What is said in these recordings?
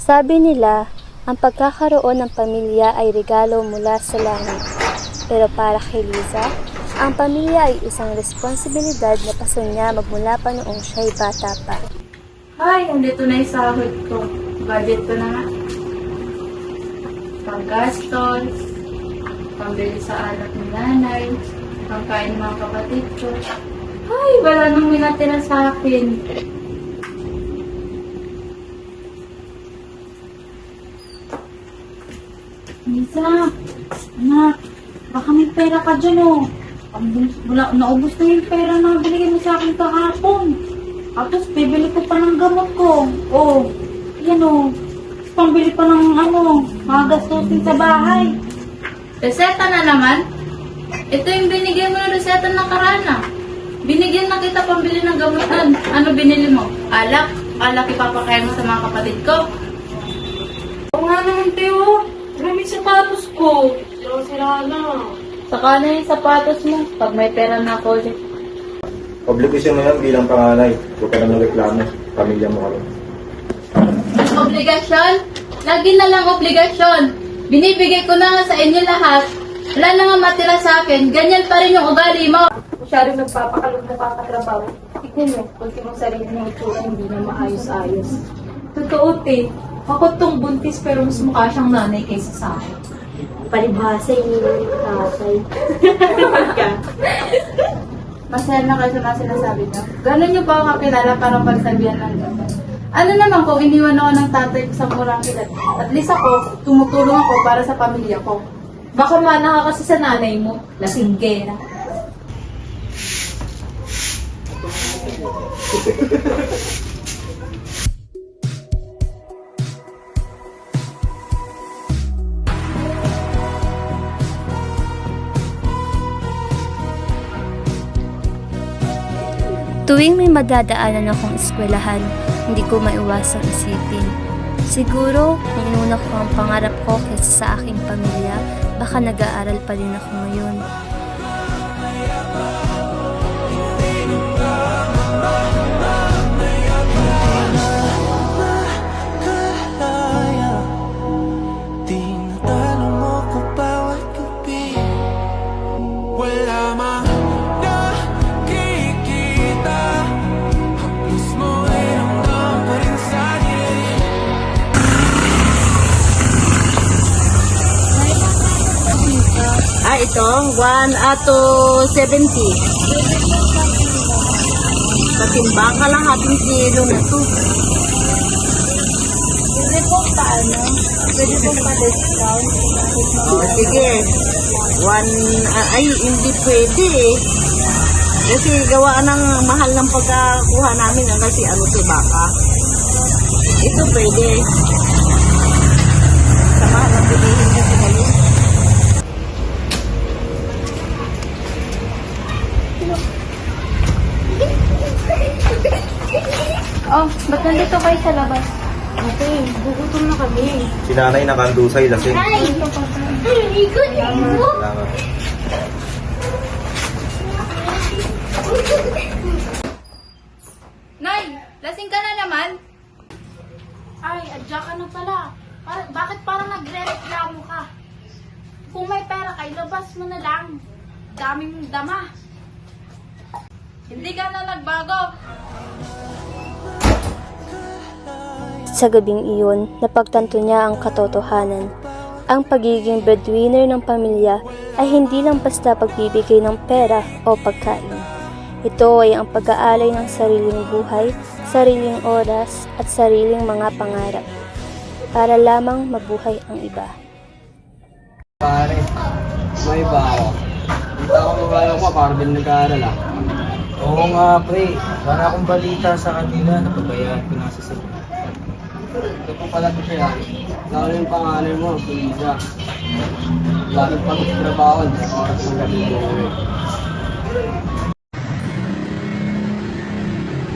Sabi nila, ang pagkakaroon ng pamilya ay regalo mula sa langit. Pero para kay Liza, ang pamilya ay isang responsibilidad na paso niya magmula pa noong siya'y bata pa. Ay, nandito na yung sahod ko. Budget ko na nga. Panggastos, pambili sa anak ni nanay, pangkain ng mga kapatid ko. Ay, wala nang minatira sa akin. Lisa, anak, baka may pera ka dyan oh. Naubos na yung pera na binigay mo sa akin kahapon. Tapos bibili ko pa ng gamot ko. Oh, yan oh. Pambili pa ng mga gastusin sa bahay. Reseta na naman? Ito yung binigyan mo ng reseta ng karana. Binigyan na kita pambili ng gamot nun. Ano binili mo? Alak? Alak ipapakain mo sa mga kapatid ko? Oo nga naman, Teo. Maraming sapatos ko. Sira na. Saka na yung sapatos mo pag may pera na ako ulit. Obligasyon mo yan bilang panganay. Huwag ka na reklamo. Pamilya mo kami. Obligasyon? Lagi na lang obligasyon. Binibigay ko na nga sa inyo lahat. Wala na nga matira sa akin. Ganyan pa rin yung ugali mo. Masyadong nagpapakalog na papatrabaho. Tignan mo, kunti mong sarili ng itsura hindi na maayos-ayos. Totoo, te. Ako tong buntis pero mas mukha siyang nanay kaysa sa akin. Palibhasa, hindi naman kakay. Masaya na kayo sa mga sinasabi niyo. Ganon niyo pa ako kakilala para pagsabihan ng gano'n. Ano naman kung iniwan ako ng tatay ko sa murang kilat? At least ako, tumutulong ako para sa pamilya ko. Baka mana ka kasi sa nanay mo, lasinggera. Tuwing may madadaanan akong eskwelahan, hindi ko maiwasang isipin. Siguro, kung inuna ko ang pangarap ko kaysa sa aking pamilya, baka nag-aaral pa din ako ngayon. Itong 1 to 70. Patimbang ka lang ating kilo na to. Pwede po paano? Pwede po pa-discount? Sige. 1, hindi pwede eh. Kasi gawa ng mahal ng pagkakuha namin kasi baka. Ito pwede. Sa mahal ng bilihin kasi ngayon. Oh, ba't nandito kayo sa labas? Okay, gugutom na kami. Si nanay nakandusay, lasing. Salamat. Nay, lasing ka na naman? Ay, adya ka na pala. Bakit parang nagre-reklamo ka? Kung may pera ka, ilabas mo na lang. Dami mong dama. Hindi ka na nagbago. Sa gabing iyon, napagtanto niya ang katotohanan. Ang pagiging breadwinner ng pamilya ay hindi lang basta pagbibigay ng pera o pagkain. Ito ay ang pag-aalay ng sariling buhay, sariling oras at sariling mga pangarap para lamang mabuhay ang iba. Pare, may bara. Hindi ako mabayo ko para din nag-aaral ah. Oo nga pre, wala akong balita sa kanila, napabayaan ko na sa sakit. Ito po pala ko siya. Lalo yung pangalan mo, si Liza. Lalo pag trabaho, oras ng gabi mo.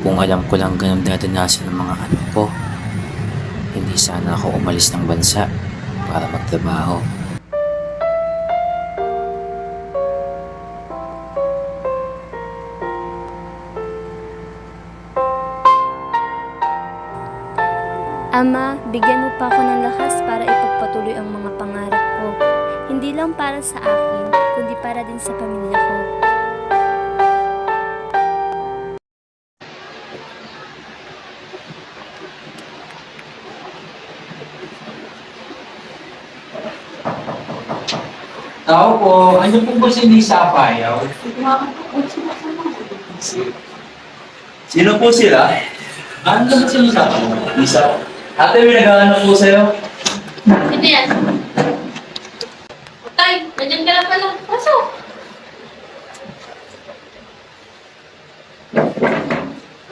Kung alam ko lang ganun dadanasan ng mga anak ko, hindi sana ako umalis ng bansa para magtrabaho. Ang Ama, bigyan mo pa ako ng lakas para ipagpatuloy ang mga pangarap ko. Hindi lang para sa akin, kundi para din sa pamilya ko. Tao po, ano po ba si Lisa Payaw? Sino po sila? Ano ba si Lisa Payaw? Lisa. Ate, may naghahanap po sa'yo. Sino yan? Tay, nandiyan ka na pala. Pasok.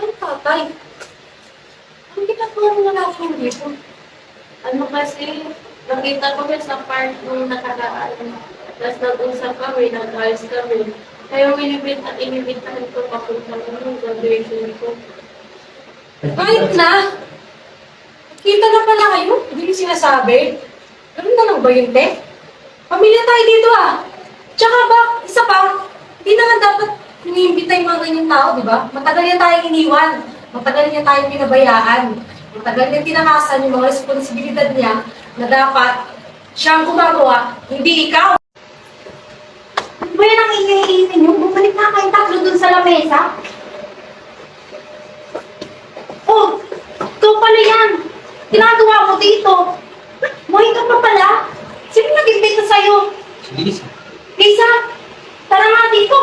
Ano tatay? Ang ginagawa mo na lang dito? Ano kasi, nakita ko siya sa park nung nakaraan. Tapos nag-usap kami, nag-ayos kami. Kaya inibitahan ko papunta ng graduation ko. Kahit na! Kita na pala kayo? Hindi ko sinasabi. Ganun na lang ba yun, te? Pamilya tayo dito ah! Tsaka ba, isa pa, hindi naman dapat iniimbita yung mga ganyang tao, di ba? Matagal niya tayong iniwan. Matagal niya tayong pinabayaan. Matagal niya tinakasan yung mga responsibilidad niya na dapat siyang gumagawa, hindi ikaw. Ano ba yan ang ingay-ingay niyo? Bumalik na kayong tatlo dun sa lamesa. Oh! Ikaw pala yan! Ginagawa mo dito! Muhay ka pa pala! Sino nag-invita sa'yo? Si Lisa. Lisa! Tara nga dito!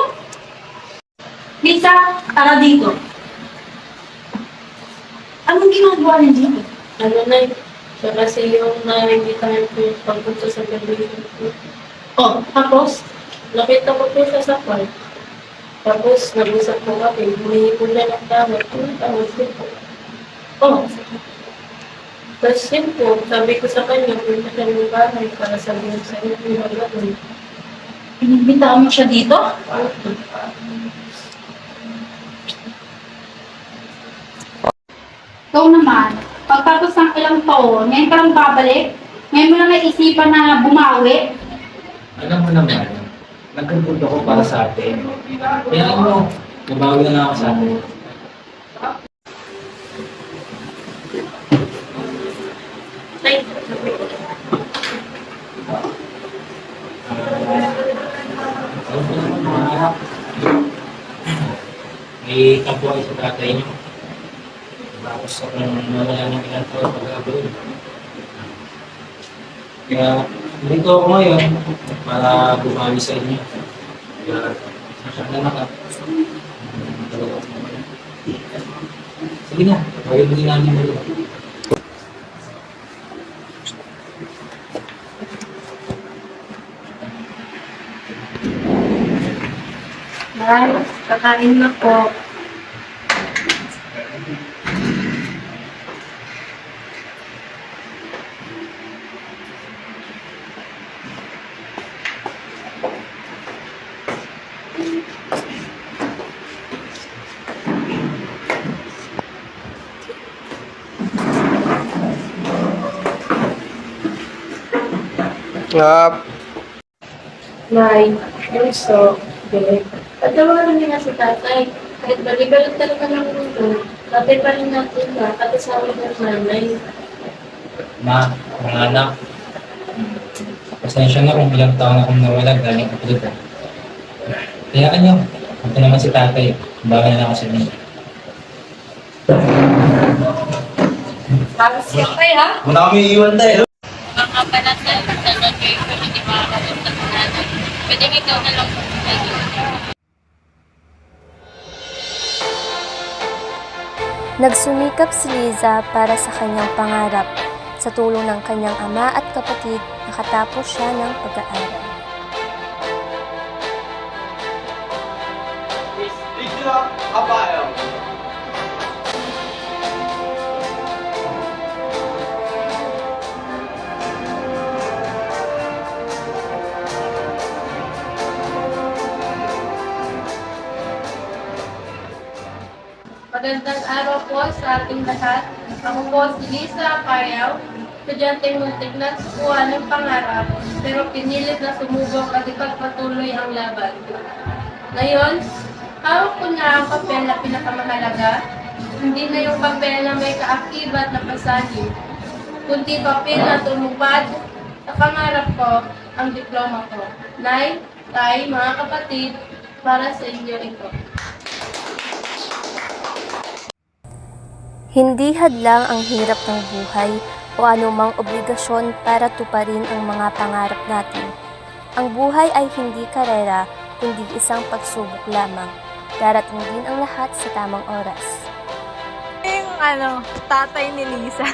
Lisa, tara dito. Anong ginagawa niya dito? Ano na yun? Siya kasi yung naimbitahan ko yung pagpunta sa graduation ko. Oh, tapos? Nakita ko po siya sa park. Tapos, nag-usap ko kami. Humingi ko na ng tawad. Tawad ko po. Oh, Tapos yun po, sabi ko sa kanya, punta siya ng bahay para sabihin sa inyo yung magagawin. inimbitahan mo siya dito? Ikaw naman, pagtapos ng ilang taon, ngayon ka lang babalik? Ngayon mo lang naisipan na bumawi? Alam mo naman, nagkapunta ko para sa atin. Kaya mo, nabawi na lang ako sa atin. Tay, May kabuhay sa tatay niyo. Tapos akong nawala ng ilang taon pag-abroad. Kaya dito ako ngayon para bumawi sa inyo. Kaya sana na ka. Sige na, tawagin mo din namin mo. Nay, kakain na po. Nay, gusto, balik. Patawaran niya nga si tatay. Kahit balibalot talaga ng mundo, tatay pa rin natin ba at asawa ng nanay. Ma, mga anak, pasensya na kung ilang taon akong nawala galing kapatid ko. Kayaan niyo, ito naman si tatay. Bagay na ako sa inyo. Parang siya tayo ha? Muna kami iiwan tayo. Mga panatay, sa graduation, hindi makakapunta sa nanay. Pwede ikaw na lang Nagsumikap si Liza para sa kanyang pangarap. Sa tulong ng kanyang ama at kapatid, nakatapos siya ng pag-aaral. Magandang araw po sa ating lahat. Ako po si Lisa Payaw, estudyanteng muntik na sukuha ng pangarap, pero pinilit na sumubok at ipagpatuloy ang laban. Ngayon, hawak ko na ang papel na pinakamahalaga, hindi na yung papel na may kaakibat na pasahin, kundi papel na tumupad sa pangarap ko, ang diploma ko. Nay, tay, mga kapatid, para sa inyo ito. Hindi hadlang ang hirap ng buhay o anumang obligasyon para tuparin ang mga pangarap natin. Ang buhay ay hindi karera, kundi isang pagsubok lamang. Darating din ang lahat sa tamang oras. Yung tatay ni Lisa.